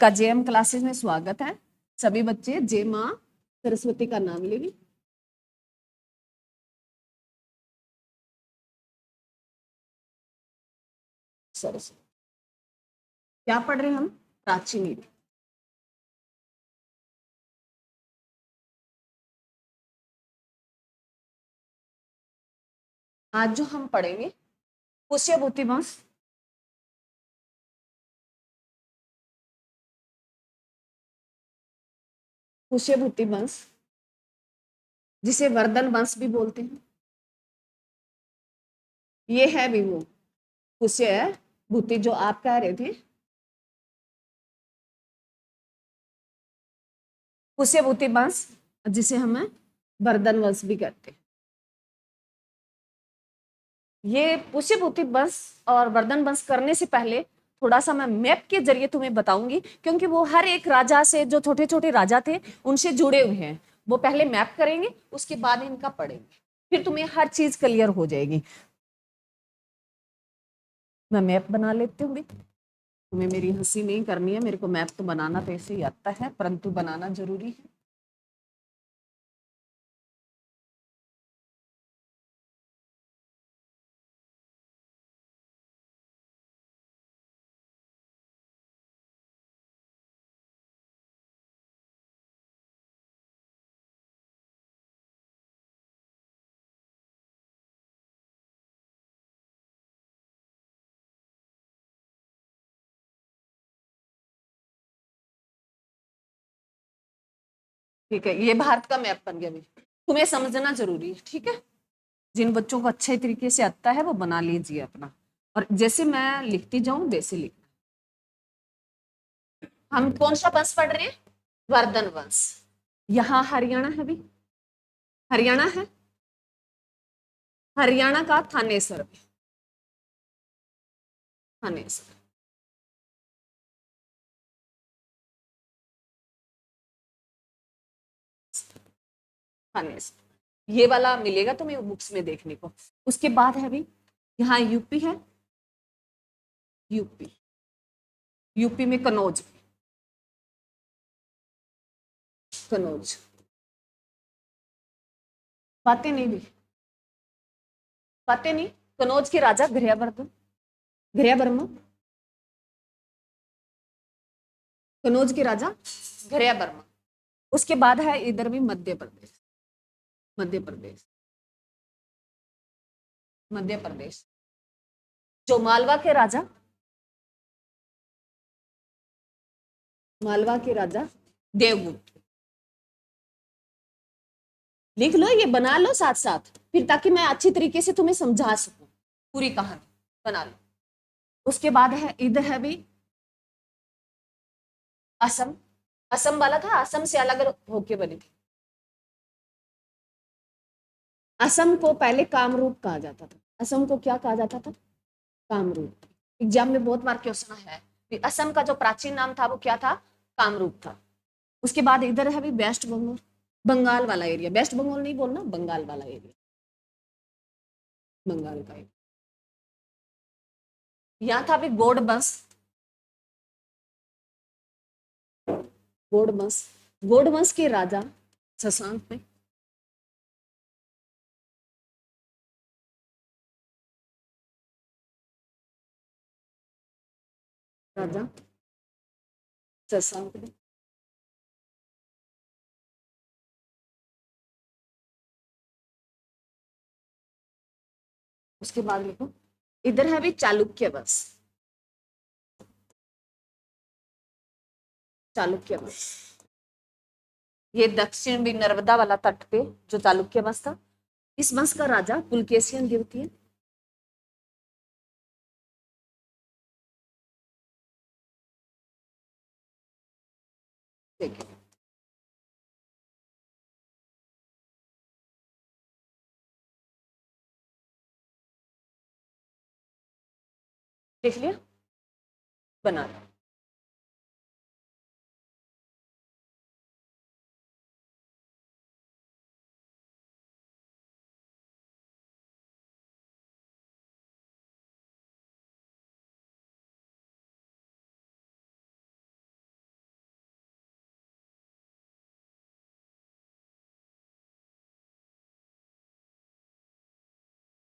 आपका JM classes में स्वागत है। सभी बच्चे जय माँ सरस्वती का नाम लेंगे। सरस्वती क्या पढ़ रहे हैं हम? प्राचीन युग। आज जो हम पढ़ेंगे पुष्यभूति वंश, पुष्यभूति वंश जिसे वर्धन वंश भी बोलते हैं। ये है भी वो पुष्य भूति जो आप कह रहे थे, पुष्यभूति वंश जिसे हमें वर्धन वंश भी कहते हैं। ये पुष्यभूति वंश और वर्धन वंश करने से पहले थोड़ा सा मैं मैप के जरिए तुम्हें बताऊंगी, क्योंकि वो हर एक राजा से, जो छोटे छोटे राजा थे उनसे जुड़े हुए हैं। वो पहले मैप करेंगे, उसके बाद इनका पढ़ेंगे, फिर तुम्हें हर चीज क्लियर हो जाएगी। मैं मैप बना लेती हूँ भी, तुम्हें मेरी हंसी नहीं करनी है। मेरे को मैप तो बनाना तो ऐसे ही आता है, परंतु बनाना जरूरी है। ठीक है, ये भारत का मैप बन गया भी। तुम्हें समझना जरूरी है, ठीक है। जिन बच्चों को अच्छे तरीके से आता है वो बना लीजिए अपना, और जैसे मैं लिखती जाऊं वैसे लिख। हम कौन सा वंश पढ़ रहे हैं? वर्धन वंश। यहाँ हरियाणा है भी, हरियाणा है, हरियाणा का थानेसर भी, थानेसर, थानेसर ये वाला मिलेगा तुम्हें बुक्स में देखने को। उसके बाद है भी यहाँ यूपी है, यूपी, यूपी में कनौज, कनौज बातें नहीं भी, बातें नहीं। कनौज के राजा घरियावर्मन, घरियावर्मन, कनौज के राजा घरियावर्मन। उसके बाद है इधर भी मध्य प्रदेश, मध्य प्रदेश, मध्य प्रदेश, जो मालवा के राजा, मालवा के राजा देवगुप्त। लिख लो, ये बना लो साथ साथ, फिर ताकि मैं अच्छी तरीके से तुम्हें समझा सकूं पूरी कहानी। बना लो। उसके बाद है इधर है भी असम, असम वाला था, असम से अलग होके बनी थी। असम को पहले कामरूप कहा जाता था। असम को क्या कहा जाता था? कामरूप। एग्जाम में बहुत बार क्वेश्चन है कि असम का जो प्राचीन नाम था वो क्या था? कामरूप था। उसके बाद इधर है भी वेस्ट बंगाल, बंगाल वाला एरिया। वेस्ट बंगाल नहीं बोलना, बंगाल वाला एरिया, बंगाल का एरिया। यहाँ था भी गौड़ वंश, गौड़ वंश, गौड़ वंश के राजा शशांक में, राजा शशांक में। उसके बाद देखो इधर है भी चालुक्य वंश, चालुक्य वंश। ये दक्षिण भी नर्मदा वाला तट पे जो चालुक्य वंश था, इस वंश का राजा पुलकेशियन द्वितीय। ठीक है, देख लिया, बना लो।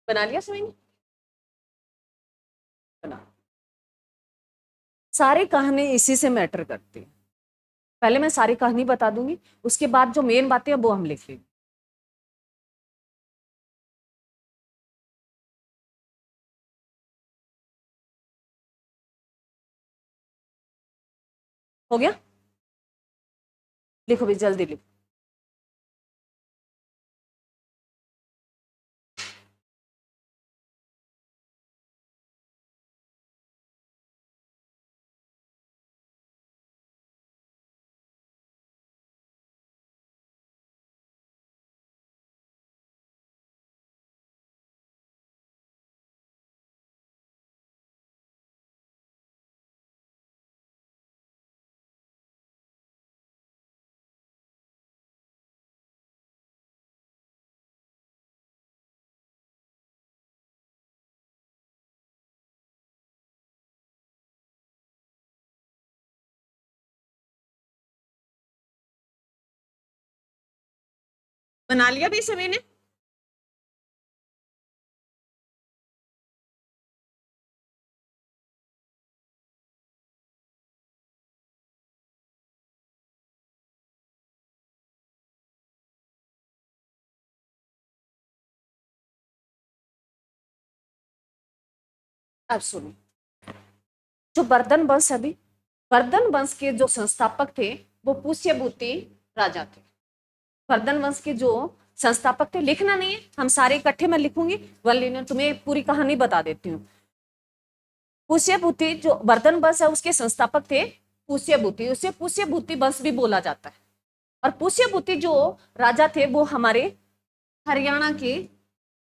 बना लिया सभी ने? बना। सारी कहानी इसी से मैटर करती है। पहले मैं सारी कहानी बता दूंगी, उसके बाद जो मेन बातें हैं वो हम लिख लेंगे। हो गया? लिखो भी, जल्दी लिखो। बना लिया भी सभी ने? अब सुनो, जो वर्धन वंश अभी, वर्धन वंश के जो संस्थापक थे वो पुष्यभूति राजा थे। वर्धन वंश के जो संस्थापक थे, लिखना नहीं है, हम सारे इकट्ठे में लिखूंगी, वल्लीन तुम्हें पूरी कहानी बता देती हूँ। पुष्यभूति जो वर्धन वंश है उसके संस्थापक थे पुष्यभूति, उसे पुष्यभूति वंश भी बोला जाता है। और पुष्यभूति जो राजा थे वो हमारे हरियाणा के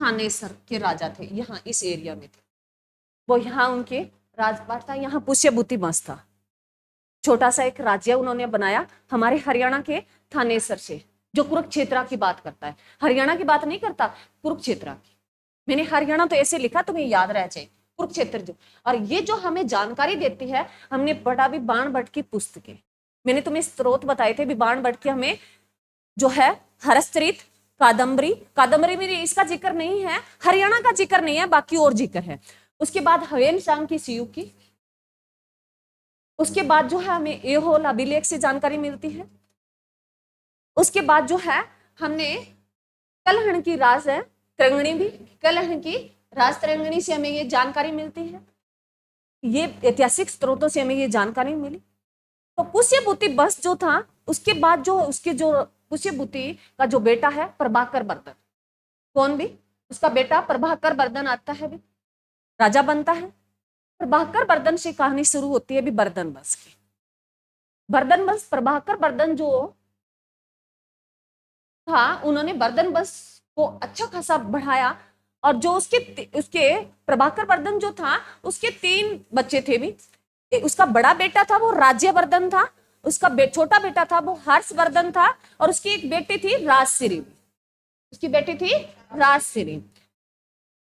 थानेसर के राजा थे, यहाँ इस एरिया में थे वो, यहाँ उनके राजपाट था, यहाँ पुष्यभूति वंश था। छोटा सा एक राज्य उन्होंने बनाया हमारे हरियाणा के थानेसर से, जो कुरुक्षेत्र की बात करता है, हरियाणा की बात नहीं करता, कुरुक्षेत्र की। मैंने हरियाणा तो ऐसे लिखा, तुम्हें याद रह जाए, कुरुक्षेत्र जो। और ये जो हमें जानकारी देती है, हमने पढ़ा भी बाण भट्ट की पुस्तकें, मैंने तुम्हें स्रोत बताए थे भी, बाण भट्ट की हमें जो है हरश्चरित, कादम्बरी, कादम्बरी में इसका जिक्र नहीं है, हरियाणा का जिक्र नहीं है, बाकी और जिक्र है। उसके बाद हवेन शांग की सीयू की, उसके बाद जो है हमें एहोल अभिलेख से जानकारी मिलती है। उसके बाद जो है हमने कलहण की राज है तरंगणी भी, कलहण की राज तरंगणी से हमें ये जानकारी मिलती है, ये ऐतिहासिक स्रोतों से हमें ये जानकारी मिली। तो पुष्यभूति वंश जो था, उसके बाद जो उसके जो पुष्यभूति का जो बेटा है प्रभाकर वर्धन, कौन भी, उसका बेटा प्रभाकर वर्धन आता है भी, राजा बनता है। प्रभाकर वर्धन से कहानी शुरू होती है भी वर्धन वंश की। वर्धन वंश, प्रभाकर वर्धन जो था, उन्होंने वर्धन वंश को अच्छा खासा बढ़ाया। और जो उसके प्रभाकर वर्धन जो था, उसके 3 बच्चे थे भी। उसका बड़ा बेटा था वो राज्यवर्धन था, उसका छोटा बेटा था वो हर्षवर्धन था, और उसकी एक बेटी थी राजश्री, उसकी बेटी थी राजश्री।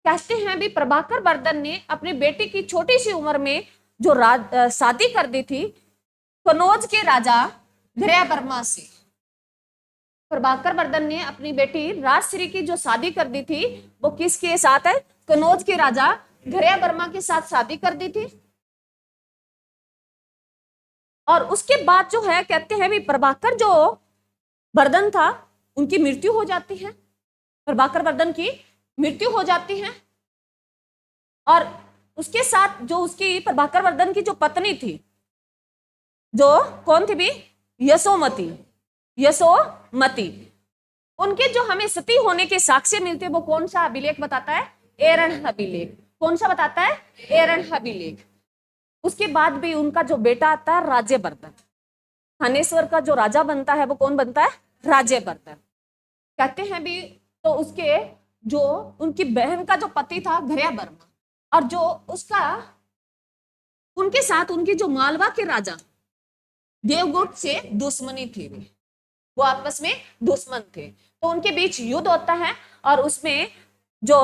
कहते हैं भी प्रभाकर वर्धन ने अपनी बेटी की छोटी सी उम्र में जो शादी कर दी थी कनौज के राजा घृय वर्मा से। प्रभाकर वर्धन ने अपनी बेटी राजश्री की जो शादी कर दी थी वो किसके साथ है, कनौज के राजा घृय वर्मा के साथ शादी कर दी थी। और उसके बाद जो है कहते हैं भी प्रभाकर जो वर्धन था उनकी मृत्यु हो जाती है, प्रभाकर वर्धन की मृत्यु हो जाती है। और उसके साथ जो उसकी प्रभाकर वर्धन की जो पत्नी थी, जो कौन थी भी, यशोमती, यशोमती, उनके जो हमें सती होने के साक्ष्य मिलते, वो कौन सा अभिलेख बताता है, एरण अभिलेख। कौन सा बताता है, एरण अभिलेख। उसके बाद भी उनका जो बेटा आता है राज्यवर्धन, थानेश्वर का जो राजा बनता है वो कौन बनता है, राज्यवर्धन कहते हैं भी। तो उसके जो उनकी बहन का जो पति था घृय वर्मा, और जो उसका उनके साथ उनके जो मालवा के राजा देवगुप्त से दुश्मनी थी, वो आपस में दुश्मन थे। तो उनके बीच युद्ध होता है, और उसमें जो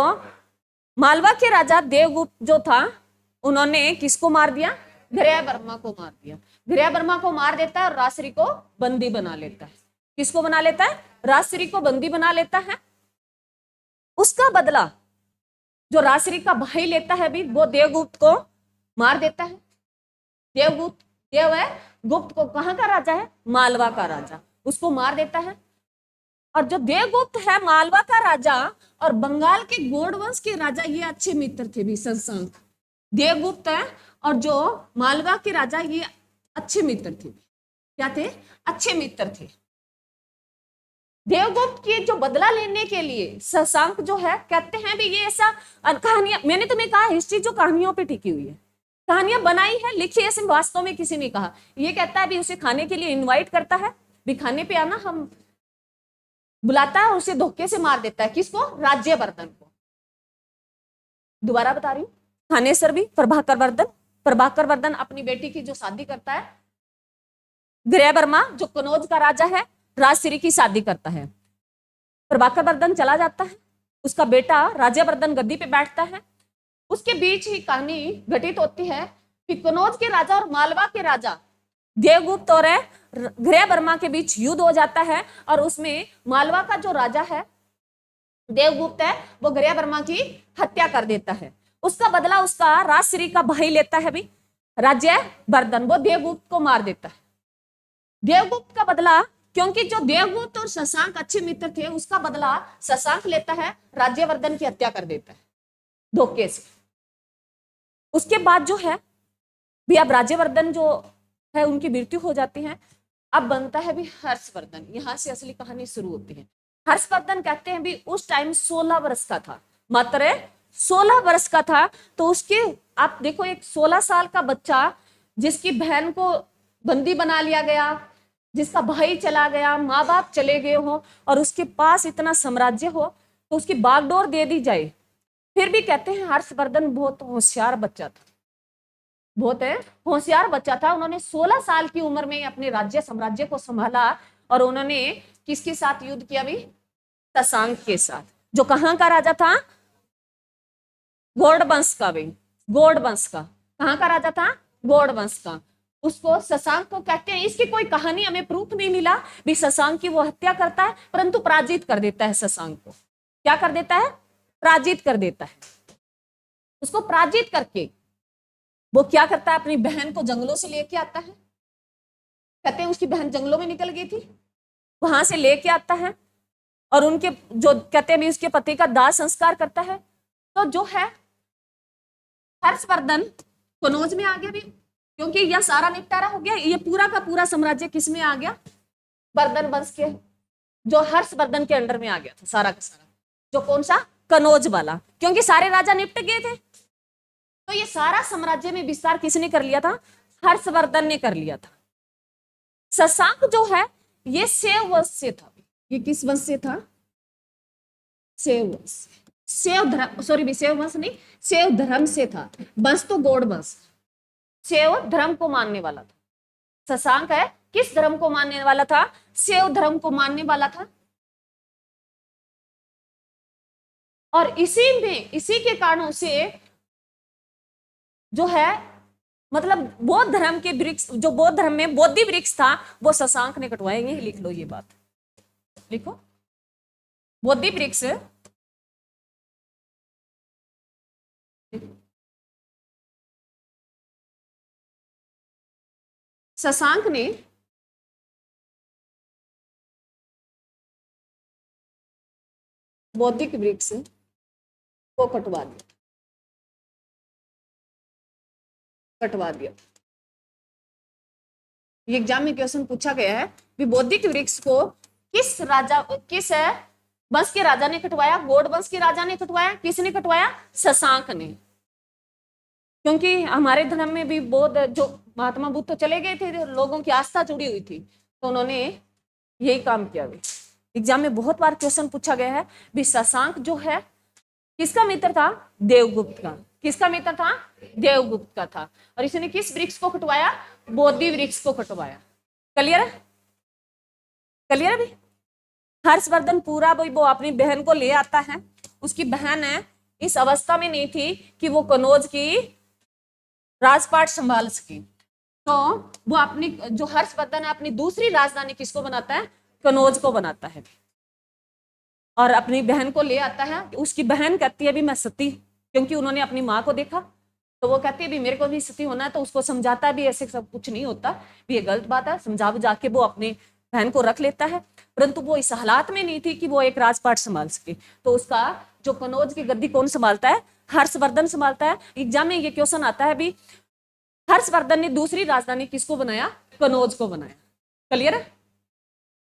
मालवा के राजा देवगुप्त जो था, उन्होंने किसको मार दिया, घृय वर्मा को मार दिया। घृय वर्मा को मार देता है और राजश्री को बंदी बना लेता है। किसको बना लेता है, राजश्री को बंदी बना लेता है। उसका बदला जो राजश्री का भाई लेता है भी, वो देवगुप्त को मार देता है। देवगुप्त, देव है गुप्त को, कहाँ का राजा है, मालवा का राजा, उसको मार देता है। और जो देवगुप्त है मालवा का राजा और बंगाल के गौड़ वंश के राजा, ये अच्छे मित्र थे भी, शशांक। देवगुप्त है और जो मालवा के राजा, ये अच्छे मित्र थे। क्या थे, अच्छे मित्र थे। देवगुप्त की जो बदला लेने के लिए शशांक जो है, कहते हैं भी ये ऐसा कहानियां, मैंने तुम्हें कहा हिस्ट्री जो कहानियों पे टिकी हुई है, कहानियां बनाई है, लिखी है, ऐसे वास्तव में किसी ने कहा। ये कहता है भी उसे खाने के लिए इनवाइट करता है, भी खाने पे आना, हम बुलाता है, उसे धोखे से मार देता है। किसको, राज्यवर्धन को। दोबारा बता रही हूँ, थानेसर भी प्रभाकर वर्धन, प्रभाकर वर्धन अपनी बेटी की जो शादी करता है, गृह वर्मा जो कनौज का राजा है, राजश्री की शादी करता है। प्रभाकर वर्धन चला जाता है, उसका बेटा राज्यवर्धन गद्दी पे बैठता है। उसके बीच ही कहानी घटित होती है कि कनौज के राजा और मालवा के राजा देवगुप्त और गृह वर्मा के बीच युद्ध हो जाता है, और उसमें मालवा का जो राजा है देवगुप्त है, वो गृह वर्मा की हत्या कर देता है। उसका बदला उसका राजश्री का भाई लेता है भी, राज्यवर्धन, वो देवगुप्त को मार देता है। देवगुप्त का बदला, क्योंकि जो देवगुप्त और शशांक अच्छे मित्र थे, उसका बदला शशांक लेता है, राज्यवर्धन की हत्या कर देता है धोखे से। उसके बाद जो है भी, अब राज्यवर्धन जो है उनकी मृत्यु हो जाती है। अब बनता है भी हर्षवर्धन, यहां से असली कहानी शुरू होती है। हर्षवर्धन कहते हैं भी उस टाइम 16 वर्ष का था, मात्र 16 वर्ष का था। तो उसके, आप देखो, एक 16 साल का बच्चा जिसकी बहन को बंदी बना लिया गया, जिसका भाई चला गया, माँ बाप चले गए हो, और उसके पास इतना साम्राज्य हो, तो उसकी बागडोर दे दी जाए। फिर भी कहते हैं हर्षवर्धन बहुत होशियार बच्चा था, बहुत होशियार बच्चा था। उन्होंने 16 साल की उम्र में अपने राज्य साम्राज्य को संभाला, और उन्होंने किसके साथ युद्ध किया भी, शशांक के साथ, जो कहाँ का राजा था, गौड़ वंश का भी, गौड़ वंश का, कहाँ का राजा था, गौड़ वंश का। उसको शशांक को कहते हैं। इसकी कोई कहानी हमें प्रूफ नहीं मिला भी शशांक की वो हत्या करता है, परंतु पराजित कर देता है शशांक को। क्या कर देता है, पराजित कर देता है। उसको पराजित करके वो क्या करता है, अपनी बहन को जंगलों से लेके आता है। कहते हैं उसकी बहन जंगलों में निकल गई थी, वहां से लेके आता है, और उनके जो कहते हैं भी उसके पति का दाह संस्कार करता है। तो जो है हर्षवर्धन कनौज में आ गया भी, क्योंकि यह सारा निपटारा हो गया। ये पूरा का पूरा साम्राज्य किस में आ गया, वर्धन वंश के, जो हर्षवर्धन के अंडर में आ गया था सारा का सारा। जो कौन सा, कनौज वाला, क्योंकि सारे राजा निपट गए थे। तो ये सारा साम्राज्य में विस्तार किसने कर लिया था, हर्षवर्धन ने कर लिया था। शशांक जो है ये सेव वंश से था। ये किस वंश से था, सेव वंश, सेव धर्म, सॉरी सेव वंश नहीं, सेव धर्म से था। वंश तो गौड़ वंश, सेव धर्म को मानने वाला था। शशांक है किस धर्म को मानने वाला था, सेव धर्म को मानने वाला था। और इसी में, इसी के कारणों से जो है, मतलब बौद्ध धर्म के वृक्ष, जो बौद्ध धर्म में बोधि वृक्ष था, वो शशांक ने कटवाएंगे। लिख लो ये बात, लिखो, बोधि वृक्ष शशांक ने बौद्धिक वृक्ष को कटवा दिया, कटवा दिया। ये एग्जाम में क्वेश्चन पूछा गया है कि बौद्धिक वृक्ष को किस राजा, किस वंश के राजा ने कटवाया, गौड़ वंश के राजा ने कटवाया, किसने कटवाया, शशांक ने। क्योंकि हमारे धर्म में भी बौद्ध, जो महात्मा बुद्ध तो चले गए थे, लोगों की आस्था जुड़ी हुई थी, तो उन्होंने यही काम किया। एग्जाम में बहुत बार क्वेश्चन पूछा गया है भी शशांक जो है किसका मित्र था, देवगुप्त का। किसका मित्र था, देवगुप्त का था। और इसने किस वृक्ष को कटवाया, बोधि वृक्ष को कटवाया। क्लियर है, क्लियर है भी। हर्षवर्धन पूरा वो अपनी बहन को ले आता है। उसकी बहन है इस अवस्था में नहीं थी कि वो कनौज की राजपाट संभाल सके, तो वो अपनी, जो हर्षवर्धन है, अपनी दूसरी राजधानी किसको बनाता है, कनौज को बनाता है, और अपनी बहन को ले आता है। उसकी बहन कहती है भी मैं सती क्योंकि उन्होंने अपनी माँ को देखा, तो वो कहती है भी मेरे को भी स्थिति होना है, तो उसको समझाता है भी ऐसे सब कुछ नहीं होता, भी ये गलत बात है, समझा बुझा के वो अपनी बहन को रख लेता है। परंतु वो इस हालात में नहीं थी कि वो एक राजपाट संभाल सके, तो उसका जो कनौज की गद्दी कौन संभालता है? हर्षवर्धन संभालता है। एग्जाम में ये क्वेश्चन आता है भी, हर्षवर्धन ने दूसरी राजधानी किसको बनाया? कनौज को बनाया। क्लियर है?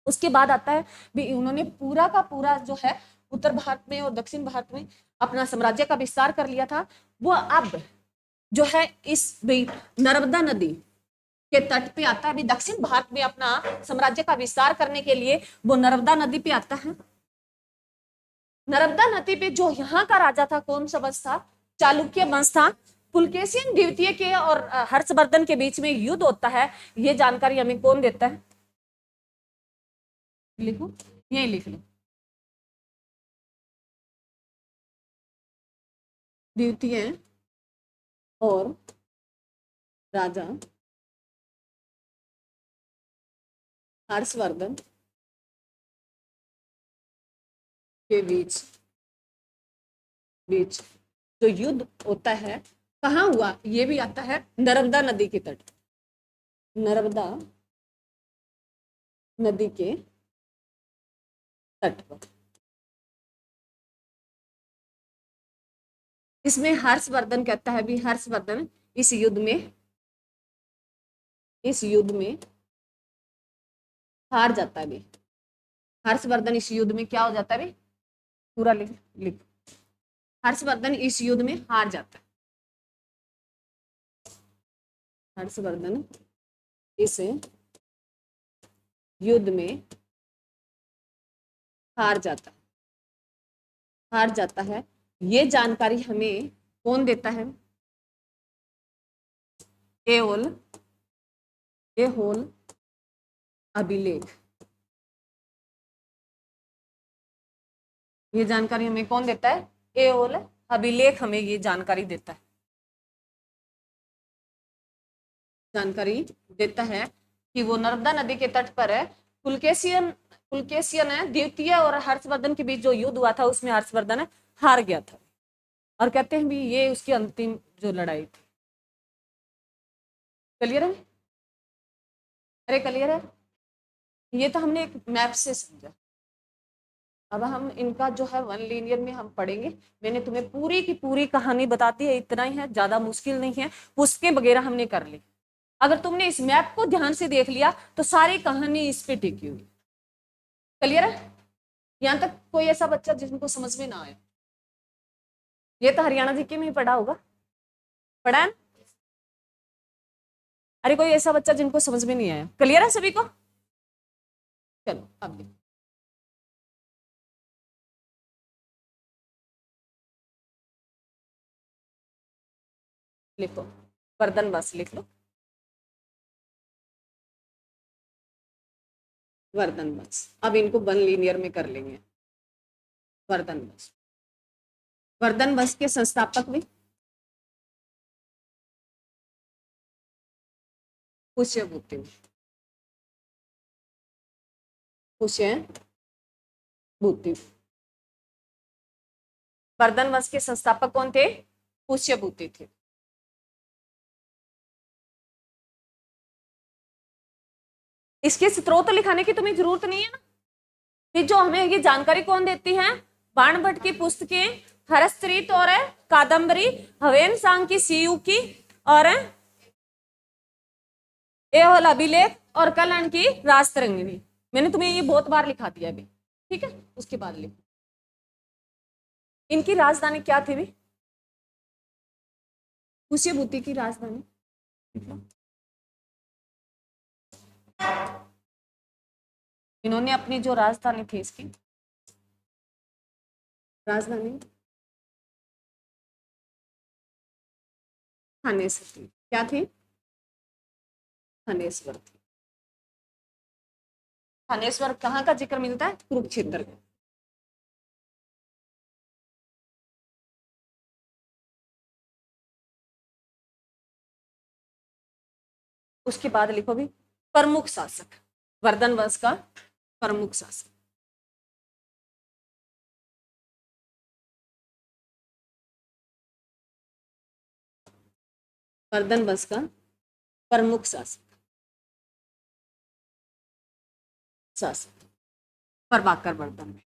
उसके बाद आता है भी उन्होंने पूरा का पूरा जो है उत्तर भारत में और दक्षिण भारत में अपना साम्राज्य का विस्तार कर लिया था। वो अब जो है इस नर्मदा नदी के तट पे आता है, अभी दक्षिण भारत में अपना साम्राज्य का विस्तार करने के लिए वो नर्मदा नदी पे आता है। नर्मदा नदी पे जो यहाँ का राजा था, कौन सा वंश था? चालुक्य वंश था। पुलकेशिन द्वितीय के और हर्षवर्धन के बीच में युद्ध होता है, ये जानकारी हमें कौन देता है? लिखो, यही लिख लो। द्वितीय और राजा हर्षवर्धन के बीच बीच जो युद्ध होता है, कहाँ हुआ? ये भी आता है नर्मदा नदी के तट, नर्मदा नदी के तट पर। इसमें हर्षवर्धन कहता है भी हर्षवर्धन इस युद्ध में हार जाता है भी। हर्षवर्धन इस युद्ध में क्या हो जाता है भी? पूरा लिख लिख। हर्षवर्धन इस युद्ध में हार जाता है। हर्षवर्धन इस युद्ध में हार जाता है, हार जाता है। ये जानकारी हमें कौन देता है? एओल एहोल अभिलेख। ये जानकारी हमें कौन देता है? एओल अभिलेख हमें ये जानकारी देता है, जानकारी देता है कि वो नर्मदा नदी के तट पर है। पुलकेशियन है द्वितीय और हर्षवर्धन के बीच जो युद्ध हुआ था, उसमें हर्षवर्धन हार गया था, और कहते हैं भी ये उसकी अंतिम जो लड़ाई थी। क्लियर है? अरे क्लियर है? ये तो हमने एक मैप से समझा। अब हम इनका जो है वन लीनियर में हम पढ़ेंगे। मैंने तुम्हें पूरी की पूरी कहानी बताती है, इतना ही है, ज्यादा मुश्किल नहीं है, पुस्तकें वगैरह हमने कर ली। अगर तुमने इस मैप को ध्यान से देख लिया तो सारी कहानी इस पे टिकी हुई। क्लियर है? यहां तक कोई ऐसा बच्चा जिनको समझ में ना आए? ये तो हरियाणा जीके में ही पढ़ा होगा, पढ़ा है? अरे कोई ऐसा बच्चा जिनको समझ में नहीं आया? क्लियर है सभी को? चलो अब देखो, लिखो वर्धन बस लिख लो, वर्धन बस। अब इनको वन लीनियर में कर लेंगे। वर्धन बस, वर्धन बस के संस्थापक भी पुष्यभूति, पुष्यभूति। वर्धन वंश के संस्थापक कौन थे? पुष्यभूति थे। इसके स्रोत लिखाने की तुम्हें जरूरत नहीं है ना, कि जो हमें ये जानकारी कौन देती है? बाणभट्ट की पुस्तकें, हरस्त्रित और कादम्बरी, हवेन सांग की सीयू की, और एहोल अभिलेख, और कल्याण की राजतरंगिणी। मैंने तुम्हें ये बहुत बार लिखा दिया अभी, ठीक है? उसके बाद लिखो इनकी राजधानी क्या थी भी? पुष्यभूति की राजधानी इन्होंने अपनी जो राजधानी थी, इसकी राजधानी थानेसर थी। क्या थी? थानेश्वर थी। थानेश्वर कहाँ का जिक्र मिलता है? कुरुक्षेत्र का। उसके बाद लिखो भी प्रमुख शासक, वर्धन वंश का प्रमुख शासक। वर्धन वंश का प्रमुख शासक प्रभाकर वर्धन में।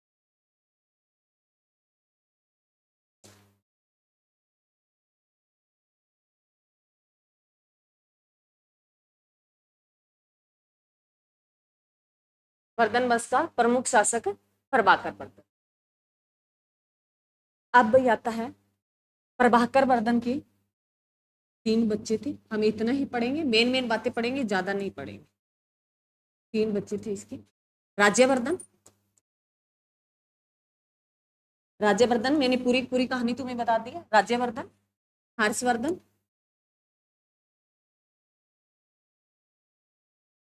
वर्धन वंश का प्रमुख शासक प्रभाकर वर्धन। अब आता है प्रभाकर वर्धन की 3 बच्चे थे, हम इतना ही पढ़ेंगे, मेन मेन बातें पढ़ेंगे, ज्यादा नहीं पढ़ेंगे। 3 बच्चे थे इसके। राज्यवर्धन, राज्यवर्धन मैंने पूरी पूरी कहानी तुम्हें बता दी है। राज्यवर्धन, हर्षवर्धन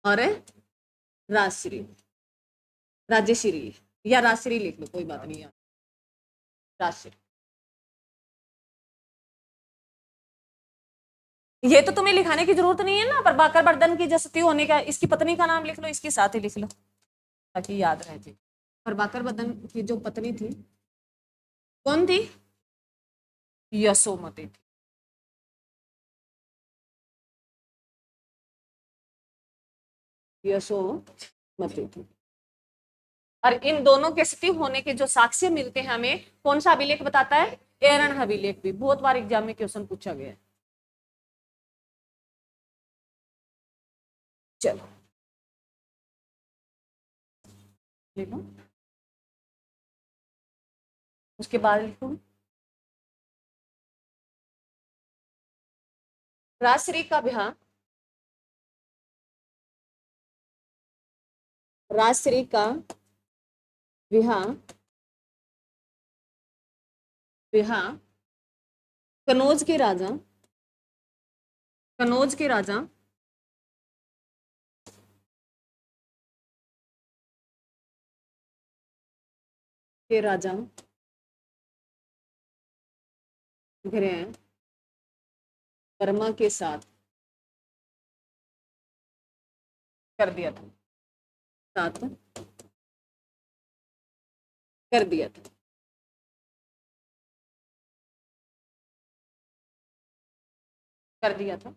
और राजश्री, राजश्री या राजश्री लिख लो, कोई बात नहीं यार, राजश्री। ये तो तुम्हें लिखाने की जरूरत नहीं है ना, प्रभाकर वर्धन की जसती होने का, इसकी पत्नी का नाम लिख लो, इसके साथ ही लिख लो ताकि याद रह जाए। प्रभाकर वर्धन की जो पत्नी थी कौन थी? यशोमती थी। यशोमती थी। और इन दोनों के सती होने के जो साक्ष्य मिलते हैं हमें, कौन सा अभिलेख बताता है? एरन अभिलेख भी बहुत बार एग्जाम में क्वेश्चन पूछा गया है। चलो लिखो, उसके बाद लिखो राजश्री का ब्याह, राजश्री का विवाह, विवाह कनौज के राजा, कनौज के राजा के राजा गृह वर्मा के साथ कर दिया था, साथ कर दिया था। कर दिया था।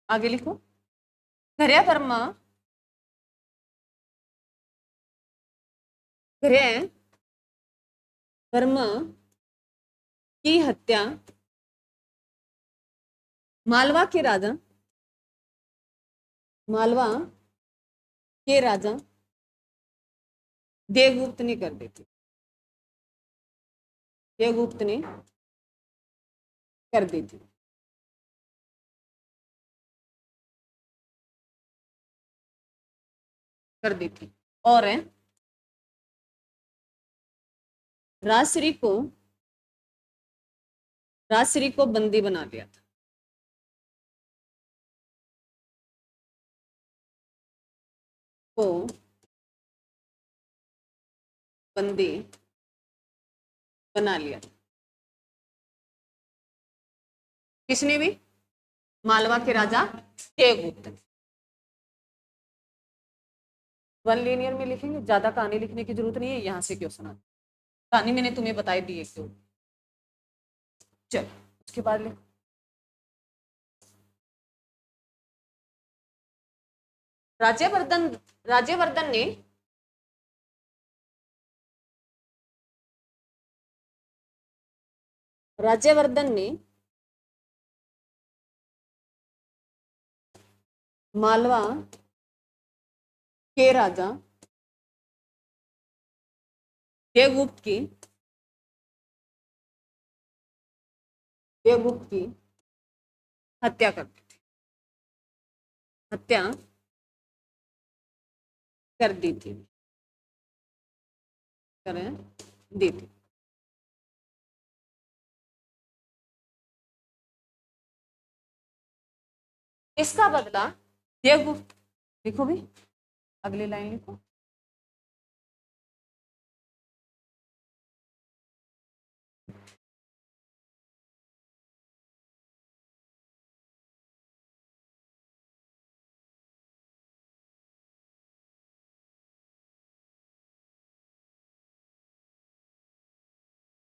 आगे लिखो, गृह वर्मा, गृह वर्मा की हत्या मालवा के राजा, मालवा के राजा देवगुप्त ने कर दी थी, देवगुप्त ने कर दी थी। कर दी थी। और राजश्री को, राजश्री को बंदी बना लिया था, को बंदी बना लिया था। किसने भी? मालवा के राजा देवगुप्त ने। वन लीनियर में लिखेंगे, ज्यादा कहानी लिखने की जरूरत नहीं है, यहां से क्वेश्चन आता। कहानी मैंने तुम्हें बताई दी एक तो। चलो उसके बाद लिखो, राज्यवर्धन, राज्यवर्धन ने राज्यवर्धन ने मालवा के राजा देवगुप्त की, देवगुप्त की हत्या कर दी थी, हत्या कर दी थी, कर दी थी। इसका बदला देवगुप्त, लिखो भी, अगली लाइन लिखो,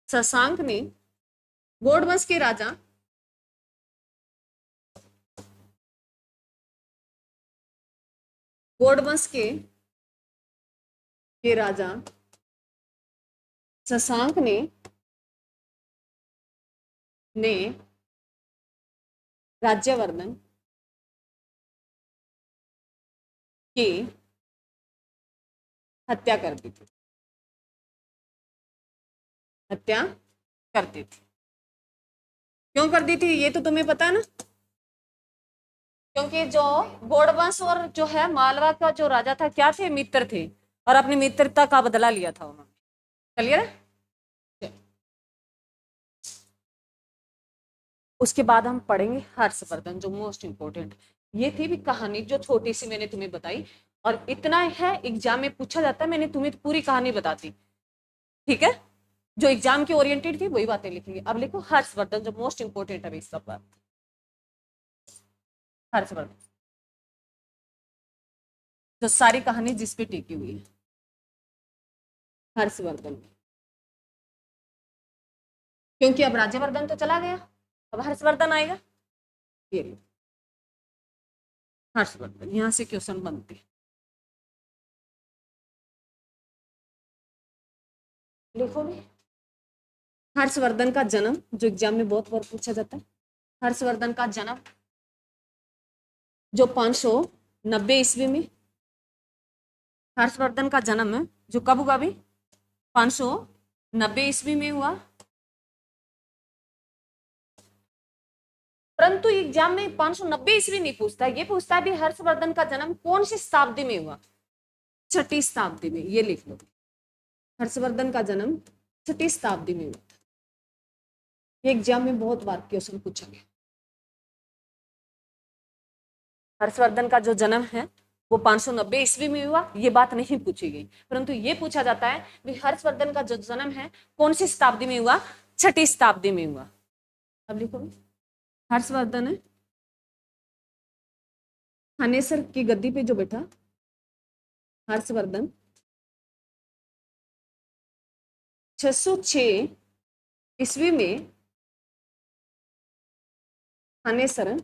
शशांक ने गौड़ वंश के राजा गौड़ वंश के राजा शशांक ने राज्यवर्धन की हत्या कर दी थी। हत्या कर दी थी। क्यों कर दी थी ये तो तुम्हें पता है ना, क्योंकि जो गौड़ वंश और जो है मालवा का जो राजा था क्या थे, मित्र थे, और अपनी मित्रता का बदला लिया था उन्होंने। क्लियर है? उसके बाद हम पढ़ेंगे हर्षवर्धन, जो मोस्ट इंपोर्टेंट। ये थी भी कहानी जो छोटी सी मैंने तुम्हें बताई, और इतना है एग्जाम में पूछा जाता है, मैंने तुम्हें पूरी कहानी बताती। ठीक है, जो एग्जाम की ओरिएंटेड थी वही बातें लिखेंगे। अब लिखो हर्षवर्धन, जो मोस्ट इंपोर्टेंट है इसका बात। हर्षवर्धन, जो सारी कहानी जिस पे टिकी हुई है, हर्षवर्धन। क्योंकि अब राज्यवर्धन तो चला गया, अब हर्षवर्धन आएगा। ये हर्षवर्धन, यहां से क्वेश्चन बनते। लिखो भी हर्षवर्धन का जन्म, जो एग्जाम में बहुत बार पूछा जाता है। हर्षवर्धन का जन्म जो 590 ईस्वी में, हर्षवर्धन का जन्म जो कब हुआ भी, 590 ईस्वी में हुआ। परंतु एग्जाम में 590 ईस्वी नहीं पूछता, ये पूछता है भी हर्षवर्धन का जन्म कौन सी शताब्दी में हुआ। 6ठी शताब्दी में, ये लिख लो। हर्षवर्धन का जन्म 6ठी शताब्दी में हुआ था। ये एग्जाम में बहुत बार क्वेश्चन पूछा गया। हर्षवर्धन का जो जन्म है वो 590 ईस्वी में हुआ, ये बात नहीं पूछी गई, परंतु ये पूछा जाता है कि हर्षवर्धन का जो जन्म है कौन सी शताब्दी में हुआ, 6ठी शताब्दी में हुआ। अब लिखो, हर्षवर्धन है थानेसर की गद्दी पे जो बैठा, हर्षवर्धन 606 ईस्वी में थानेसर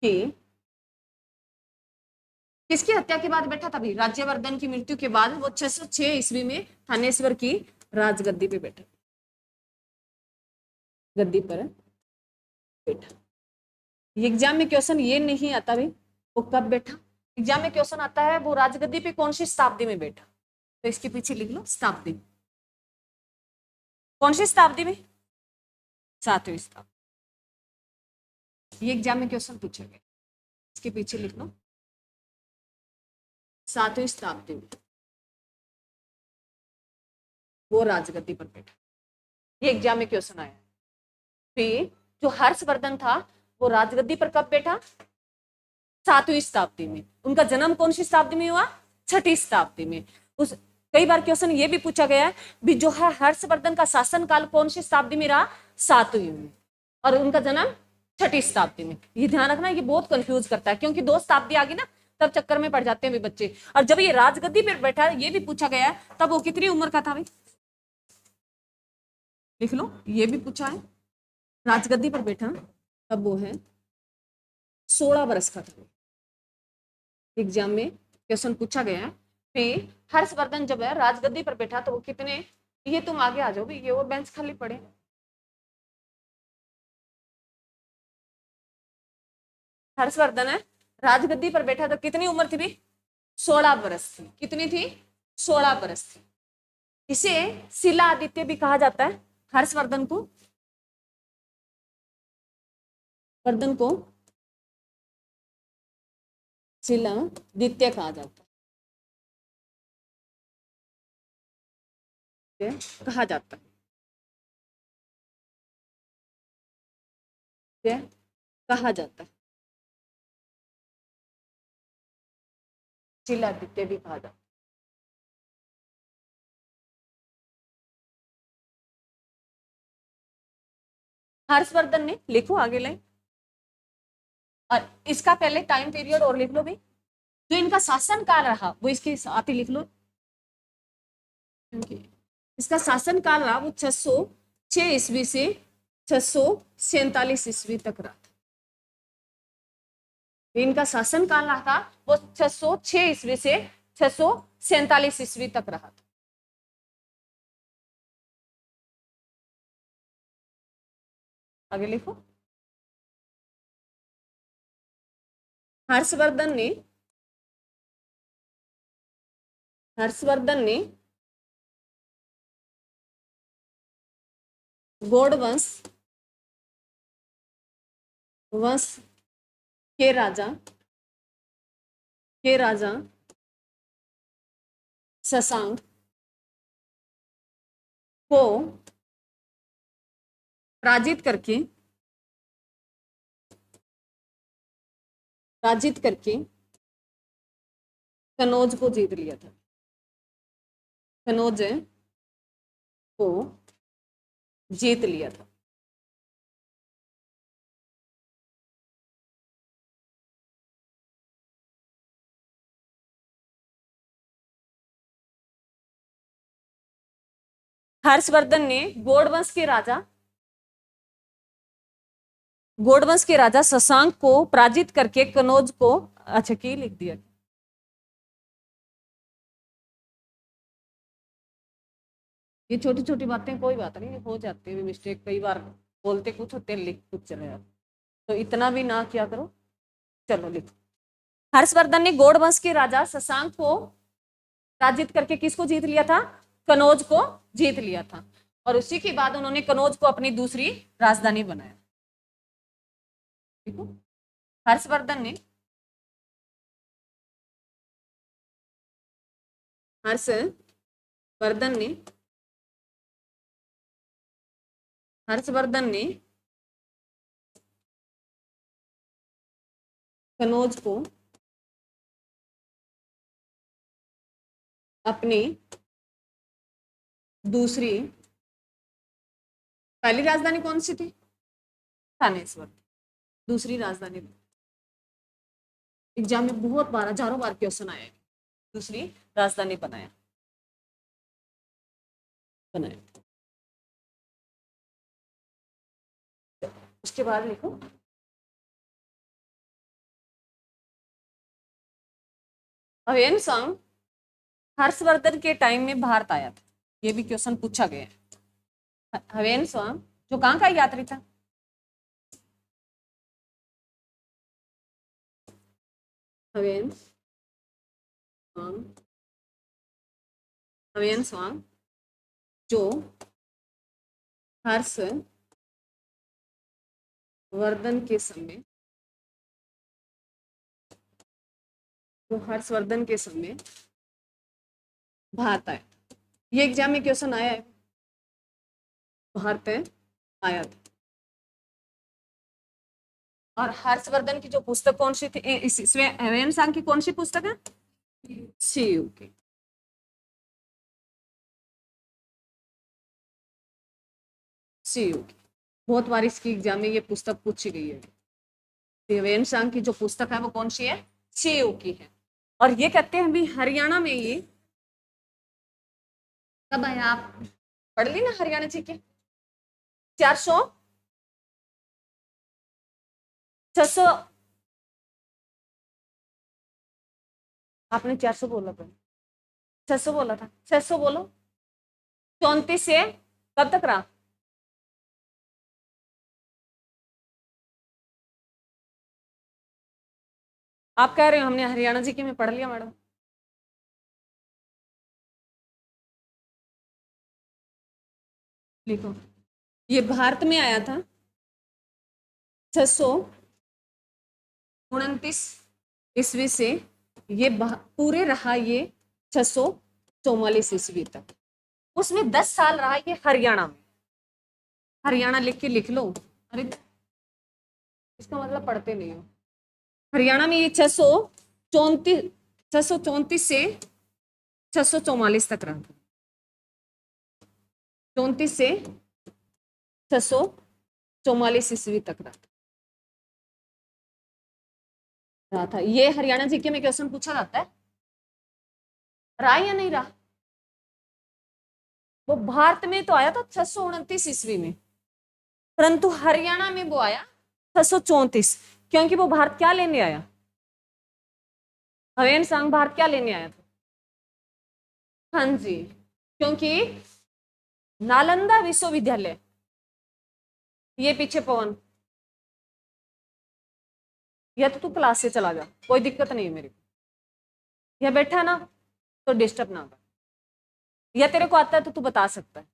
की किसकी हत्या के बाद बैठा था भाई, राज्यवर्धन की मृत्यु के बाद वो 606 ईस्वी में थानेश्वर की राजगद्दी पे बैठा, गद्दी पर बैठा। एग्जाम में क्वेश्चन ये नहीं आता भाई वो कब बैठा, एग्जाम में क्वेश्चन आता है वो राजगद्दी पे कौन सी शताब्दी में बैठा। तो इसके पीछे लिख लो शताब्दी, कौन सी शताब्दी में, 7वीं शताब्दी। ये एग्जाम में क्वेश्चन पूछा गया, इसके पीछे लिख लो 7वीं शताब्दी में वो राजगद्दी पर बैठा। ये एग्जाम में क्वेश्चन आया। फिर जो हर्षवर्धन था वो राजगद्दी पर कब बैठा, 7वीं शताब्दी में। उनका जन्म कौन सी शताब्दी में हुआ, 6ठी शताब्दी में। उस कई बार क्वेश्चन ये भी पूछा गया है भी जो है हर्षवर्धन का शासनकाल कौन सी शताब्दी में रहा, 7वीं में, और उनका जन्म 6ठी शताब्दी में। ये ध्यान रखना, ये बहुत कंफ्यूज करता है, क्योंकि 2 शताब्दी आ गई ना, तब चक्कर में पड़ जाते हैं भी बच्चे। और जब ये राजगद्दी पर बैठा, ये भी पूछा गया है, तब वो कितनी उम्र का था भाई, लिख लो, ये भी पूछा है। राजगद्दी पर बैठा तब वो है 16 वर्ष का था। एग्जाम में क्वेश्चन पूछा गया है। फिर हर्षवर्धन जब है राजगद्दी पर बैठा तो वो कितने, ये तुम आगे आ जाओ भी, ये वो बेंच खाली पड़े। हर्षवर्धन है राजगद्दी पर बैठा तो कितनी उम्र थी भी, 16 वर्ष थी। कितनी थी, 16 वर्ष थी। इसे शिला आदित्य भी कहा जाता है। हर्षवर्धन को, वर्धन को शिला आदित्य कहा जाता है, कहा जाता है, कहा जाता है, शिलादित्य भी कहा जाता है। हर्षवर्धन ने, लिखो आगे लाइन, और इसका पहले टाइम पीरियड और लिख लो भी, जो इनका शासन काल रहा वो इसके साथ ही लिख लो, क्योंकि इसका शासन काल रहा वो 606 ईस्वी से 647 ईस्वी तक रहा था। इनका शासन काल रहा था वो 606 ईस्वी से 647 ईस्वी तक रहा था। आगे लिखो। हर्षवर्धन ने गौड़ वंश के राजा शशांक को पराजित करके कनौज को जीत लिया था। कनौज को जीत लिया था। हर्षवर्धन ने गौड़ वंश के राजा शशांक को पराजित करके कनौज को, अच्छा की लिख दिया। ये छोटी छोटी बातें कोई बात नहीं, हो जाती है मिस्टेक, कई बार बोलते कुछ होते हैं लिख कुछ चले जाते, तो इतना भी ना क्या करो। चलो लिखो। हर्षवर्धन ने गौड़ वंश के राजा शशांक को पराजित करके किसको जीत लिया था? कनौज को जीत लिया था। और उसी के बाद उन्होंने कनौज को अपनी दूसरी राजधानी बनाया। देखो, हर्षवर्धन ने कनौज को अपनी दूसरी, पहली राजधानी कौन सी थी? थानेश्वर। दूसरी राजधानी, एग्जाम में बहुत बार, हजारों बार क्वेश्चन आया है। दूसरी राजधानी बनाया। उसके बाद लिखो, ह्वेनसांग हर्षवर्धन के टाइम में भारत आया था। ये भी क्वेश्चन पूछा गया है। ह्वेनसांग जो कहाँ का यात्री था? ह्वेनसांग जो हर्षवर्धन के समय भारत आया। ये एग्जाम में क्वेश्चन आया है, भारत आया था। और हर्षवर्धन की जो पुस्तक कौन सी थी? इसमें ह्वेनसांग की कौन सी पुस्तक है? शिव की। शिव की बहुत बार इसकी एग्जाम में ये पुस्तक पूछी गई है। ह्वेनसांग की जो पुस्तक है वो कौन सी है? शिव की है। और ये कहते हैं भी हरियाणा में ये कब आया? आप पढ़ ली ना हरियाणा जी के 400 600, आपने 400 बोला था, 600 बोला था, 600 बोलो। 34 से कब तक रहा? आप कह रहे हो हमने हरियाणा जी के में पढ़ लिया मैडम। लिखो, ये भारत में आया था 629 ईस्वी से, ये पूरे रहा ये 644 ईस्वी तक। उसमें 10 साल रहा ये हरियाणा में। हरियाणा लिख के लिख लो। अरे इसका मतलब पढ़ते नहीं हो। हरियाणा में ये 634 से 644 तक रहा। 34 से 644 ईस्वी तक रहा था। ये हरियाणा जीके में क्वेश्चन पूछा जाता है। रहा या नहीं रहा? वो भारत में तो आया था 629 ईस्वी में, परंतु हरियाणा में वो आया 634, क्योंकि वो भारत क्या लेने आया, हवेन सांग भारत क्या लेने आया था। हाँ जी, क्योंकि नालंदा विश्वविद्यालय, ये पीछे पवन, या तो तू क्लास से चला जा, कोई दिक्कत नहीं है मेरे को, यह बैठा ना तो डिस्टर्ब ना कर, या तेरे को आता है तो तू बता सकता है,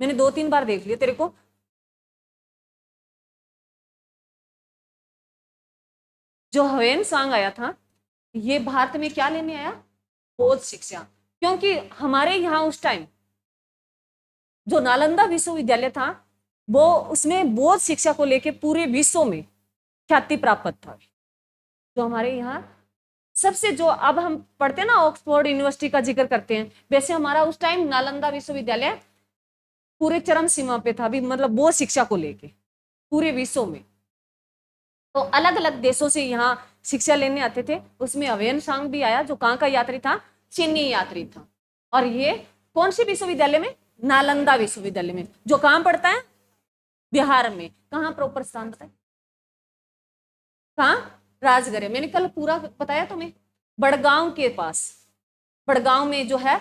मैंने 2-3 बार देख लिया तेरे को। जो हवेन सांग आया था, ये भारत में क्या लेने आया, बौद्ध शिक्षा, क्योंकि हमारे यहाँ उस टाइम जो नालंदा विश्वविद्यालय था, वो उसमें बौद्ध शिक्षा को लेके पूरे विश्व में ख्याति प्राप्त था। जो हमारे यहाँ सबसे, जो अब हम पढ़ते हैं ना ऑक्सफोर्ड यूनिवर्सिटी का जिक्र करते हैं, वैसे हमारा उस टाइम नालंदा विश्वविद्यालय पूरे चरम सीमा पे था भी, मतलब बौद्ध शिक्षा को लेके पूरे विश्व में। तो अलग अलग देशों से यहाँ शिक्षा लेने आते थे, उसमें हवेन सांग भी आया, जो कहाँ का यात्री था, चीनी यात्री था। और ये कौन से विश्वविद्यालय में, नालंदा विश्वविद्यालय में, जो कहाँ पढ़ता है, बिहार में। कहाँ प्रॉपर स्थान बताए, कहाँ, राजगढ़। मैंने कल पूरा बताया तुम्हें, बड़गांव के पास, बड़गांव में जो है,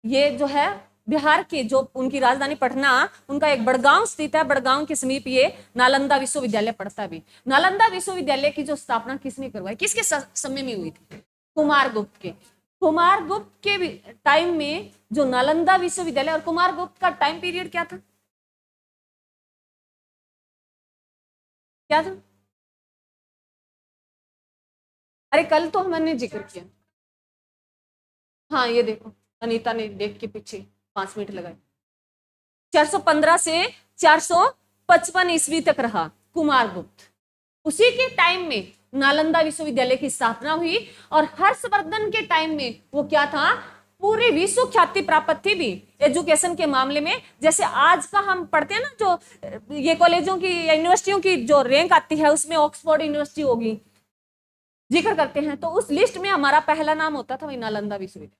ये जो है बिहार के, जो उनकी राजधानी पटना, उनका एक बड़गांव स्थित है, बड़गांव के समीप ये नालंदा विश्वविद्यालय पड़ता भी। नालंदा विश्वविद्यालय की जो स्थापना किसने करवाई, किसके समय में हुई थी, कुमारगुप्त के। कुमारगुप्त के टाइम में जो नालंदा विश्वविद्यालय, और कुमारगुप्त का टाइम पीरियड क्या था, क्या था, अरे कल तो हमने जिक्र किया। हाँ ये देखो, अनीता ने देख के पीछे 5 मिनट लगाए। 415 से 455 ईस्वी तक रहा कुमारगुप्त, उसी के टाइम में नालंदा विश्वविद्यालय की स्थापना हुई। और हर्षवर्धन के टाइम में वो क्या था, पूरे विश्व ख्याति प्राप्त थी भी एजुकेशन के मामले में। जैसे आज का हम पढ़ते हैं ना, जो ये कॉलेजों की, यूनिवर्सिटियों की जो रैंक आती है, उसमें ऑक्सफोर्ड यूनिवर्सिटी होगी, जिक्र करते हैं, तो उस लिस्ट में हमारा पहला नाम होता था वही नालंदा विश्वविद्यालय।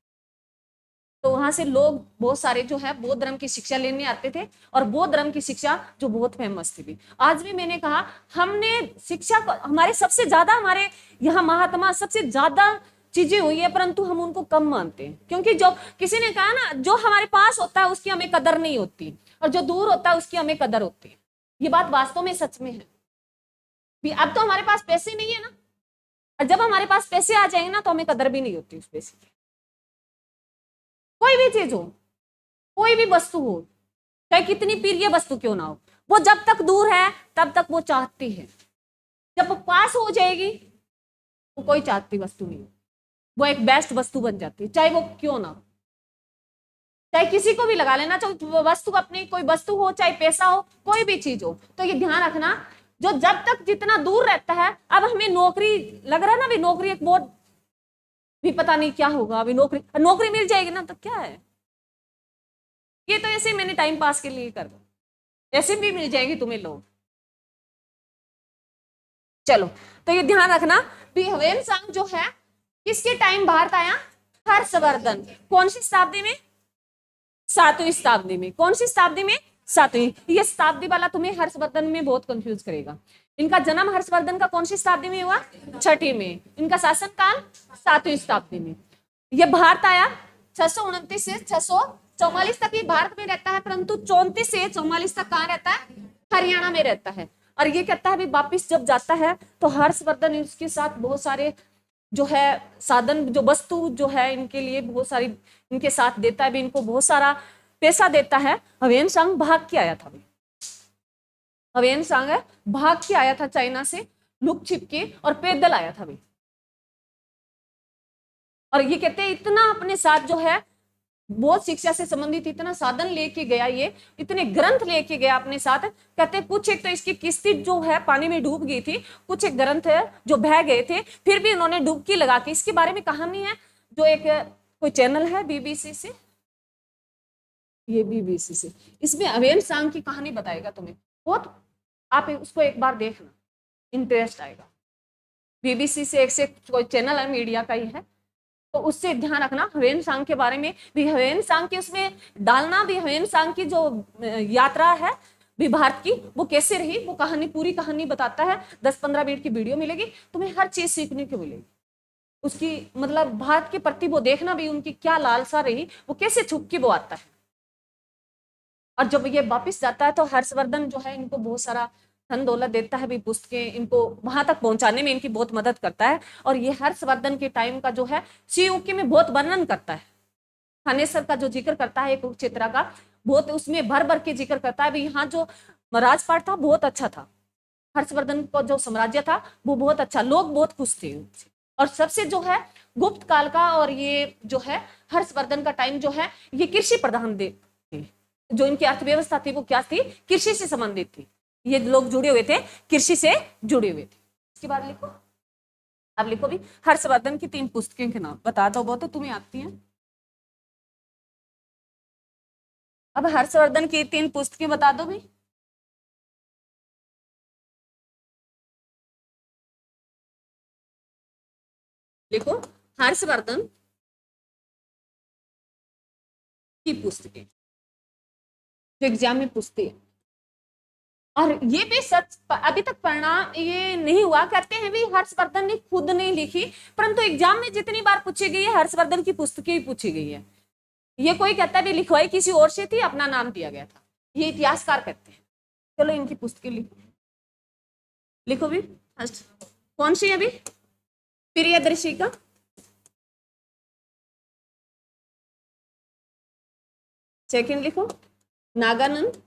तो वहां से लोग बहुत सारे जो है बौद्ध धर्म की शिक्षा लेने आते थे, और बौद्ध धर्म की शिक्षा जो बहुत फेमस थी भी। आज भी मैंने कहा, हमने शिक्षा को, हमारे सबसे ज्यादा, हमारे यहाँ महात्मा सबसे ज्यादा चीजें हुई है, परंतु हम उनको कम मानते हैं। क्योंकि जो किसी ने कहा ना, जो हमारे पास होता है उसकी हमें कदर नहीं होती, और जो दूर होता है उसकी हमें कदर होती है। ये बात वास्तव में सच में है भी। अब तो हमारे पास पैसे नहीं है ना, और जब हमारे पास पैसे आ जाएंगे ना, तो हमें कदर भी नहीं होती उस पैसे की। कोई भी चीज हो, कोई भी वस्तु हो, चाहे कितनी प्रिय वस्तु क्यों ना हो, वो जब तक दूर है तब तक वो चाहती है, जब वो पास हो जाएगी वो कोई चाहती वस्तु नहीं, वो एक बेस्ट वस्तु बन जाती है, चाहे वो क्यों ना हो। चाहे किसी को भी लगा लेना, चाहे वस्तु अपनी कोई वस्तु हो, चाहे पैसा हो, कोई भी चीज हो। तो ये ध्यान रखना, जो जब तक जितना दूर रहता है, अब हमें नौकरी लग रहा है ना, भी नौकरी एक बहुत, भी पता नहीं क्या होगा, अभी नौकरी नौकरी मिल जाएगी ना तो क्या है, ये तो ऐसे मैंने टाइम पास के लिए कर दो, ऐसे भी मिल जाएगी तुम्हें लोग। चलो, तो ये ध्यान रखना भी हवेन सांग जो है किसके टाइम भारत आया, हर्षवर्धन। कौन सी शताब्दी में, 7वीं शताब्दी में। कौन सी शताब्दी में, 7वीं। ये शताब्दी वाला तुम्हें हर्षवर्धन में बहुत कंफ्यूज करेगा। इनका जन्म हर्षवर्धन का कौन सी शताब्दी में हुआ, 6वीं में। इनका शासन काल 7वीं शताब्दी में। ये भारत आया 629 से 644 तक ये भारत में रहता है, परंतु 34 से 44 तक कहाँ रहता है, हरियाणा में रहता है। और ये कहता है वापिस जब जाता है तो हर्षवर्धन इसके साथ बहुत सारे जो है साधन, जो वस्तु जो है इनके लिए बहुत सारी इनके साथ देता है भी, इनको बहुत सारा पैसा देता है। हवेन सांग भाग के आया था, हवेन सांग है भाग के आया था चाइना से, लुक छिप के, और पैदल आया था भाई। और ये कहते हैं इतना अपने साथ जो है बौद्ध शिक्षा से संबंधित इतना साधन लेके गया, ये इतने ग्रंथ लेके गया अपने साथ। कहते कुछ एक तो इसकी किस्ती जो है पानी में डूब गई थी, कुछ एक ग्रंथ है जो बह गए थे, फिर भी इन्होंने डुबकी लगा के, इसके बारे में कहानी है, जो एक कोई चैनल है बीबीसी से, ये बीबीसी से, इसमें हवेन सांग की कहानी बताएगा तुम्हें बहुत, आप उसको एक बार देखना, इंटरेस्ट आएगा। बीबीसी से एक से कोई चैनल है, मीडिया का ही है, तो उससे ध्यान रखना ह्वेन सांग के बारे में भी, ह्वेन सांग की उसमें डालना भी, ह्वेन सांग की जो यात्रा है भी भारत की, वो कैसे रही, वो कहानी, पूरी कहानी बताता है। 10-15 मिनट की वीडियो मिलेगी, तुम्हें हर चीज सीखने को मिलेगी उसकी, मतलब भारत के प्रति वो देखना भी, उनकी क्या लालसा रही, वो कैसे छुप के वो आता है। और जब ये वापिस जाता है तो हर्षवर्धन जो है इनको बहुत सारा धन दौलत देता है भी, पुस्तकें इनको वहां तक पहुंचाने में इनकी बहुत मदद करता है। और ये हर्षवर्धन के टाइम का जो है शिवकी में बहुत वर्णन करता है, थानेसर का जो जिक्र करता है कुरुक्षेत्र का, बहुत उसमें भर भर के जिक्र करता है भी, यहाँ जो राजपाट था बहुत अच्छा था, हर्षवर्धन का जो साम्राज्य था वो बहुत अच्छा, लोग बहुत खुश थे। और सबसे जो है गुप्त काल का और ये जो है हर्षवर्धन का टाइम जो है ये कृषि प्रधान थे, जो इनकी अर्थव्यवस्था थी वो क्या थी, कृषि से संबंधित थी, ये लोग जुड़े हुए थे, कृषि से जुड़े हुए थे। इसके बाद लिखो, अब लिखो भी हर्षवर्धन की 3 पुस्तकें के नाम बता दो, वो तो तुम्हें आती हैं। अब हर्षवर्धन की 3 पुस्तकें बता दो भी। लिखो हर्षवर्धन की पुस्तकें, जो एग्जाम में पूछती है। और ये भी सच, अभी तक परिणाम ये नहीं हुआ, कहते हैं भी हर्षवर्धन ने खुद नहीं लिखी, परंतु एग्जाम में जितनी बार पूछी गई है हर्षवर्धन की पुस्तकें ही पूछी गई है। ये कोई कहता है भी लिखवाई किसी और से थी, अपना नाम दिया गया था, ये इतिहासकार कहते हैं। चलो इनकी पुस्तकें लिखो, लिखो भी फर्स्ट कौन सी है अभी, प्रियदर्शी का, सेकंड लिखो नागानंद,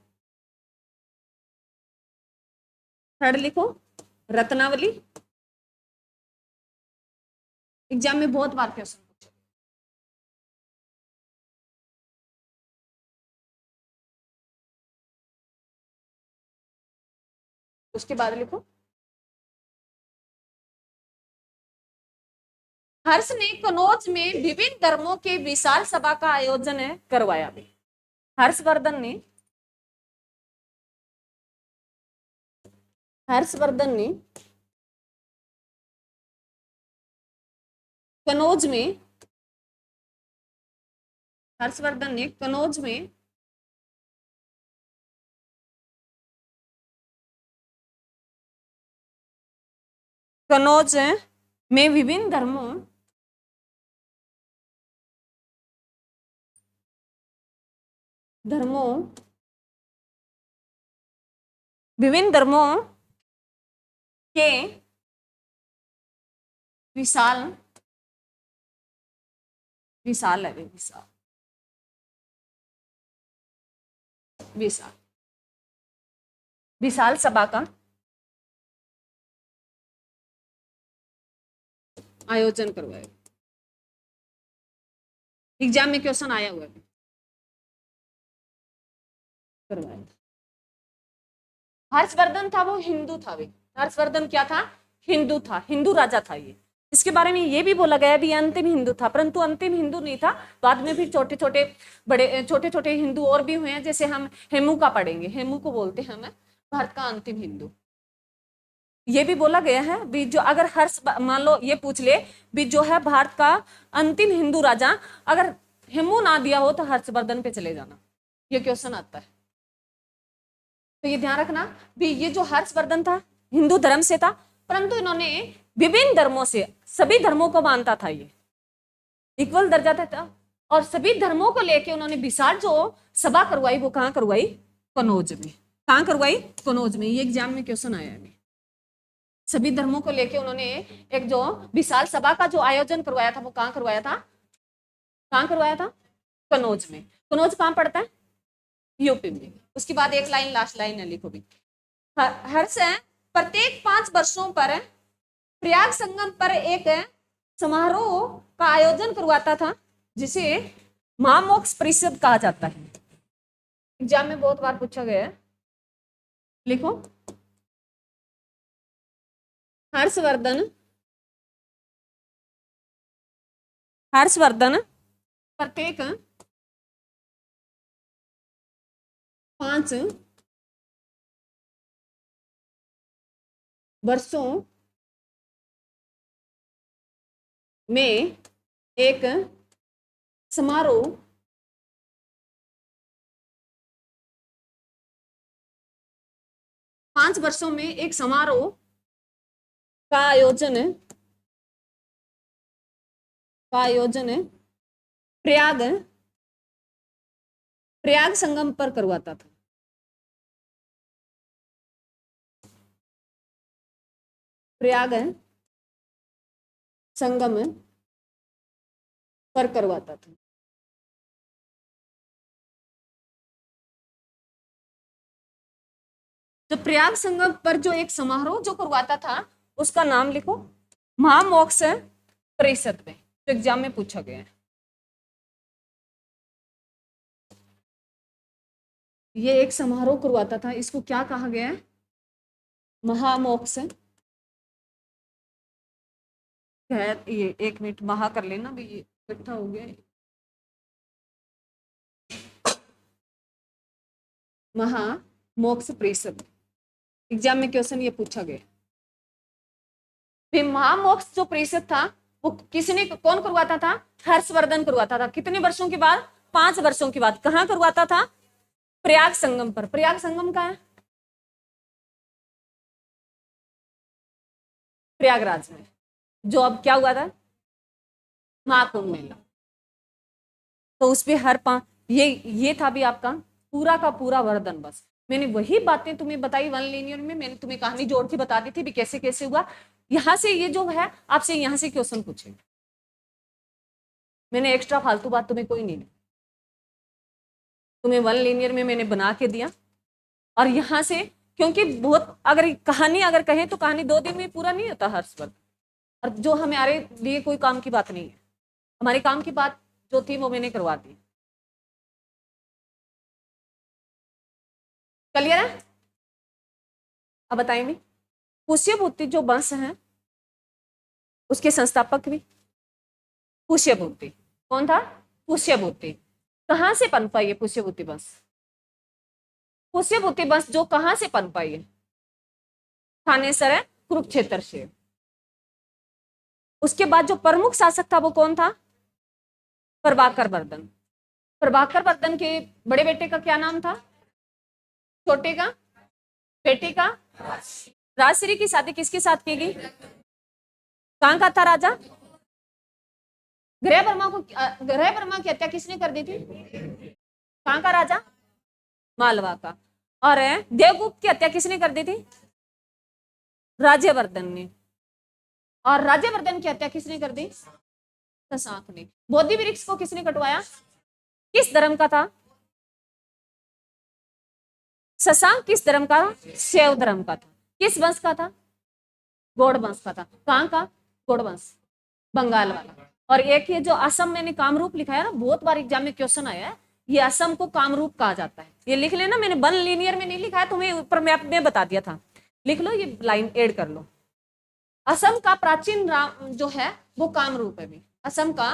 थर्ड लिखो रत्नावली। एग्जाम में बहुत बार क्वेश्चन पूछे। उसके बाद लिखो हर्ष ने कनौज में विभिन्न धर्मों के विशाल सभा का आयोजन है करवाया भी। हर्षवर्धन ने कनौज में, हर्षवर्धन ने कनौज में कनौज में विभिन्न धर्मों विभिन्न धर्मों के विशाल, विशाल है विशाल, विशाल विशाल सभा का आयोजन करवाया। एग्जाम में क्वेश्चन आया हुआ है, करवाया। हर्षवर्धन था वो हिंदू था, वे हर्षवर्धन क्या था, हिंदू था, हिंदू राजा था ये। इसके बारे में ये भी बोला गया भी अंतिम हिंदू था, परंतु अंतिम हिंदू नहीं था, बाद में फिर छोटे छोटे बड़े छोटे छोटे हिंदू और भी हुए हैं, जैसे हम हेमू का पढ़ेंगे, हेमू को बोलते हैं हमें भारत का अंतिम हिंदू। ये भी बोला गया है भी, जो अगर हर्ष मान लो ये पूछ ले भी जो है भारत का अंतिम हिंदू राजा, अगर हेमू ना दिया हो तो हर्षवर्धन पे चले जाना, ये क्वेश्चन आता है। तो ये ध्यान रखना भी, ये जो हर्षवर्धन था हिंदू धर्म से था, परंतु इन्होंने विभिन्न धर्मों से, सभी धर्मों को मानता था, ये इक्वल दर्जा था। और सभी धर्मों को लेके उन्होंने विशाल जो सभा करवाई, वो कहाँ करवाई, कनौज में। कहाँ करवाई, कनौज में। ये एग्जाम में क्वेश्चन आया है, सभी धर्मों को लेके उन्होंने एक जो विशाल सभा का जो आयोजन करवाया था, वो कहाँ करवाया था, कहाँ करवाया था, कनौज में। कनौज कहाँ पड़ता है, यूपी में। उसके बाद एक लाइन, लास्ट लाइन है, लिखो भी। हर्ष प्रत्येक 5 वर्षों पर प्रयाग संगम पर एक समारोह का आयोजन करवाता था, जिसे महामोक्ष परिषद कहा जाता है। एग्जाम में बहुत बार पूछा गया है, लिखो हर्षवर्धन, हर्षवर्धन प्रत्येक 5 वर्षों में एक समारोह 5 वर्षों में एक समारोह का आयोजन प्रयाग प्रयाग संगम पर करवाता था। प्रयाग संगम पर करवाता था। जो प्रयाग संगम पर जो एक समारोह जो करवाता था उसका नाम लिखो। महामोक्ष परिषद में तो एग्जाम में पूछा गया है। ये एक समारोह करवाता था, इसको क्या कहा गया है? महामोक्ष। ये 1 मिनट महा कर लेना भी, ये इकट्ठा हो गया। महामोक्ष परिषद एग्जाम में क्वेश्चन ये पूछा गया। फिर महामोक्ष जो परिषद था वो किसने कौन करवाता था? हर्षवर्धन करवाता था। कितने वर्षों के बाद? 5 वर्षों के बाद। कहाँ करवाता था? प्रयाग संगम पर। प्रयाग संगम का है प्रयागराज में, जो अब क्या हुआ था? महाकुंभ मेला। तो उसपे हर ये था भी आपका पूरा का पूरा वर्णन। बस मैंने वही बातें तुम्हें बताई वन लीनियर में, मैंने तुम्हें कहानी जोड़ के बता दी थी भी कैसे कैसे हुआ। यहां से ये जो है आपसे यहां से क्वेश्चन पूछेंगे। मैंने एक्स्ट्रा फालतू बात तुम्हें कोई नहीं दी, तुम्हें वन लीनियर में मैंने बना के दिया। और यहां से क्योंकि बहुत अगर कहानी अगर कहें तो कहानी 2 दिन में पूरा नहीं होता हर्षवर्धन, और जो हमारे लिए कोई काम की बात नहीं है। हमारे काम की बात जो थी वो मैंने करवा दी। क्लियर है? अब बताएंगे पुष्यभूति जो वंश है उसके संस्थापक भी पुष्यभूति। कौन था? पुष्यभूति। कहां से पनपा ये पुष्यभूति वंश? पुष्यभूति वंश जो कहां से पनपा ये? थानेसर है कुरुक्षेत्र से। उसके बाद जो प्रमुख शासक था वो कौन था? प्रभाकर वर्धन। प्रभाकर वर्धन के बड़े बेटे का क्या नाम था? छोटे का बेटे का? राजश्री की शादी किसके साथ की गई? कहां का था राजा? ग्रह वर्मा की हत्या किसने कर दी थी? कहां का राजा? मालवा का। और देवगुप्त की हत्या किसने कर दी थी? राज्यवर्धन ने। और राज्यवर्धन की हत्या किसने कर दी? शशांक ने। बोधि वृक्ष को किसने कटवाया? किस धर्म का था? शशांक किस धर्म का? शैव धर्म का था। किस वंश का था? गौड़ वंश का था। कहां का? गौड़ वंश, बंगाल वाला। और एक ये जो असम मैंने कामरूप लिखा है ना, बहुत बार एग्जाम में क्वेश्चन आया है, ये असम को कामरूप कहा जाता है। ये लिख लेना, मैंने वन लीनियर में नहीं लिखा है, तुम्हें ऊपर मैप में बता दिया था। लिख लो, ये लाइन ऐड कर लो। असम का प्राचीन नाम जो है वो कामरूप है भी। असम का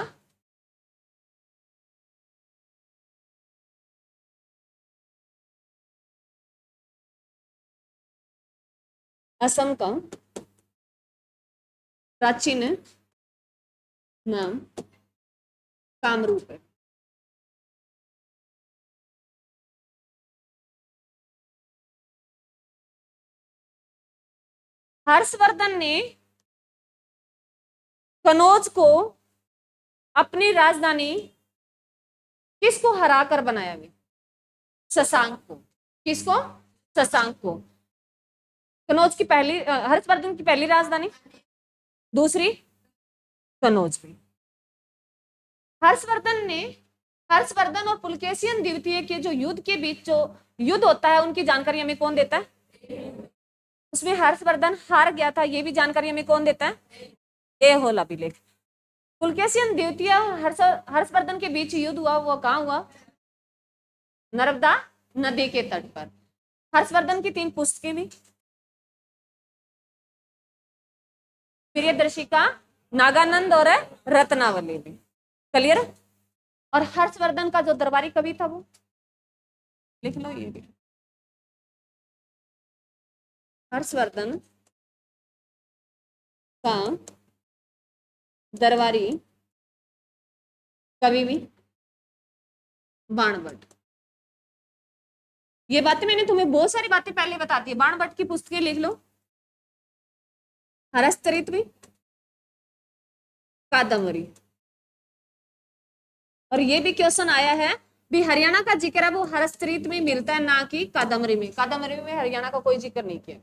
असम का प्राचीन नाम कामरूप है। हर्षवर्धन ने कनौज को अपनी राजधानी किसको हरा कर बनाया? भी शशांक को। किसको? शशांक को। कनौज की पहली हर्षवर्धन की पहली राजधानी, दूसरी कनौज भी। हर्षवर्धन ने हर्षवर्धन और पुलकेशियन द्वितीय के जो युद्ध के बीच जो युद्ध होता है उनकी जानकारी हमें कौन देता है? उसमें हर्षवर्धन हार गया था, ये भी जानकारी हमें कौन देता है? ए होल अभिलेख। पुलकेशियन द्वितीय हर्षवर्धन के बीच युद्ध हुआ, वो कहां हुआ? नर्मदा नदी के तट पर। हर्षवर्धन की 3 पुस्तकें भी, प्रियदर्शिका, नागानंद और रत्नावली भी। क्लियर? और हर्षवर्धन का जो दरबारी कवि था वो लिख लो, ये भी। हर्षवर्धन का दरबारी कभी भी बाणभट्ट। ये बातें मैंने तुम्हें बहुत सारी बातें पहले बता दी है, बाणभट्ट की पुस्तकें लिख लो, हरस्तरित्वी, कादम्बरी। और ये भी क्वेश्चन आया है भी हरियाणा का जिक्र है वो हरस्तरित में मिलता है ना कि कादम्बरी में, कादम्बरी में हरियाणा का कोई जिक्र नहीं किया।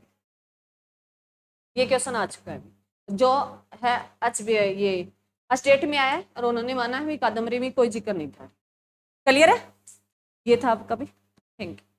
ये क्वेश्चन आ चुका है जो है ये स्टेट में आया है और उन्होंने माना है कादम्बरी में कोई जिक्र नहीं था। क्लियर है? ये था आपका भी। Thank you.